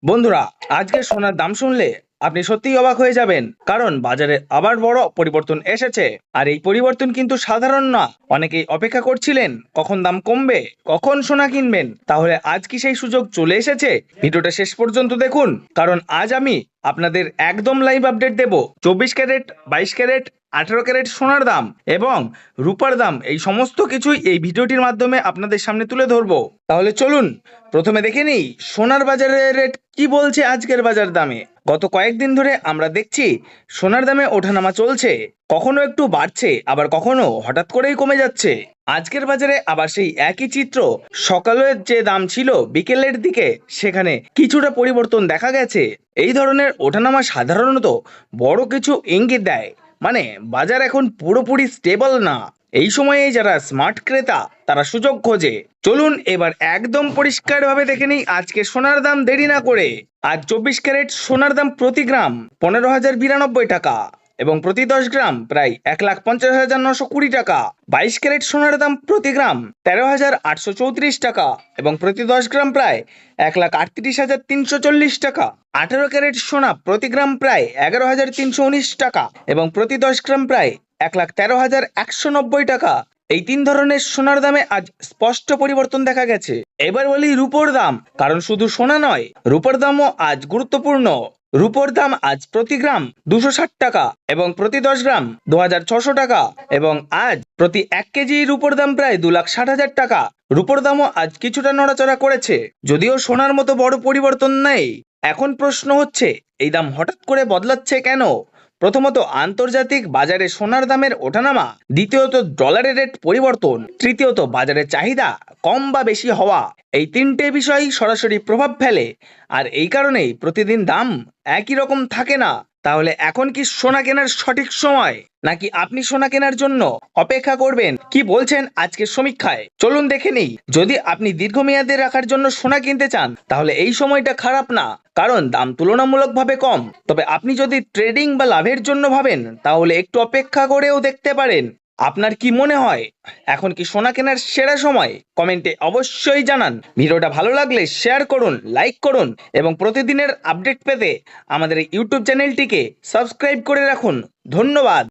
বন্ধুরা, আজকে সোনার দাম শুনলে আপনি সত্যিই অবাক হয়ে যাবেন, কারণ বাজারে আবার বড় পরিবর্তন এসেছে। আর এই পরিবর্তন কিন্তু সাধারণ না। অনেকেই অপেক্ষা করছিলেন কখন দাম কমবে, কখন সোনা কিনবেন। তাহলে আজ কি সেই সুযোগ চলে এসেছে? ভিডিওটা শেষ পর্যন্ত দেখুন, কারণ আজ আমি আপনাদের একদম লাইভ আপডেট দেব 24 ক্যারেট, 22 ক্যারেট, 18 ক্যারেট সোনার দাম এবং রূপার দাম, এই সমস্ত কিছুই এই ভিডিওটির মাধ্যমে আপনাদের সামনে তুলে ধরবো। তাহলে চলুন প্রথমে দেখে নিই সোনার বাজারের রেট কি বলছে আজকের বাজার দামে। গত কয়েকদিন ধরে আমরা দেখছি সোনার দামে ওঠানামা চলছে, কখনো একটু বাড়ছে, আবার কখনো হঠাৎ করেই কমে যাচ্ছে। আজকের বাজারে আবার সেই একই চিত্র। সকালের যে দাম ছিল বিকেলের দিকে, সেখানে কিছুটা পরিবর্তন দেখা গেছে। এই ধরনের ওঠানামা সাধারণত বড় কিছু ইঙ্গিত দেয়, মানে বাজার এখন পুরোপুরি স্টেবল না। এই সময়ে যারা স্মার্ট ক্রেতা তারা সুযোগ খোঁজে। চলুন এবার একদম পরিষ্কারভাবে দেখে নিই আজকে সোনার দাম। দেরি না করে, আজ 24 ক্যারেট সোনার দাম প্রতি গ্রাম 15,092 টাকা এবং প্রতি 10 গ্রাম প্রায় 1,50,920 টাকা। 22 ক্যারেট সোনার দাম প্রতি গ্রাম 13,834 টাকা এবং প্রতি 10 গ্রাম প্রায় 1,38,340 টাকা। 18 ক্যারেট সোনা প্রতি গ্রাম প্রায় 11,319 টাকা এবং প্রতি 10 গ্রাম প্রায় 1,13,190 টাকা। এই তিন ধরনের সোনার দামে আজ স্পষ্ট পরিবর্তন দেখা গেছে। এবার বলি রূপোর দাম, কারণ শুধু সোনা নয়, রূপোর দামও আজ গুরুত্বপূর্ণ। রূপোর দাম আজ প্রতি গ্রাম 260 টাকা এবং প্রতি 10 গ্রাম 2,600 টাকা এবং আজ প্রতি 1 কেজি রূপোর দাম প্রায় 2,60,000 টাকা। রূপোর দামও আজ কিছুটা নড়াচড়া করেছে, যদিও সোনার মতো বড় পরিবর্তন নেই। এখন প্রশ্ন হচ্ছে, এই দাম হঠাৎ করে বদলাচ্ছে কেন? প্রথমত আন্তর্জাতিক বাজারে সোনার দামের ওঠানামা, দ্বিতীয়ত ডলারের রেট পরিবর্তন, তৃতীয়ত বাজারের চাহিদা কম বা বেশি হওয়া। এই তিনটে বিষয় সরাসরি প্রভাব ফেলে, আর এই কারণেই প্রতিদিন দাম একই রকম থাকে না। তাহলে এখন কি সোনা কেনার সঠিক সময়, নাকি আপনি সোনা কেনার জন্য অপেক্ষা করবেন? কি বলছেন আজকের সমীক্ষায়, চলুন দেখে নিই। যদি আপনি দীর্ঘমেয়াদে রাখার জন্য সোনা কিনতে চান, তাহলে এই সময়টা খারাপ না, কারণ দাম তুলনামূলকভাবে কম। তবে আপনি যদি ট্রেডিং বা লাভের জন্য ভাবেন, তাহলে একটু অপেক্ষা করেও দেখতে পারেন। আপনার কি মনে হয়, এখন কি সোনা কেনার সেরা সময়? কমেন্টে অবশ্যই জানান। ভিডিওটা ভালো লাগলে শেয়ার করুন, লাইক করুন এবং প্রতিদিনের আপডেট পেতে আমাদের এই ইউটিউব চ্যানেলটিকে সাবস্ক্রাইব করে রাখুন। ধন্যবাদ।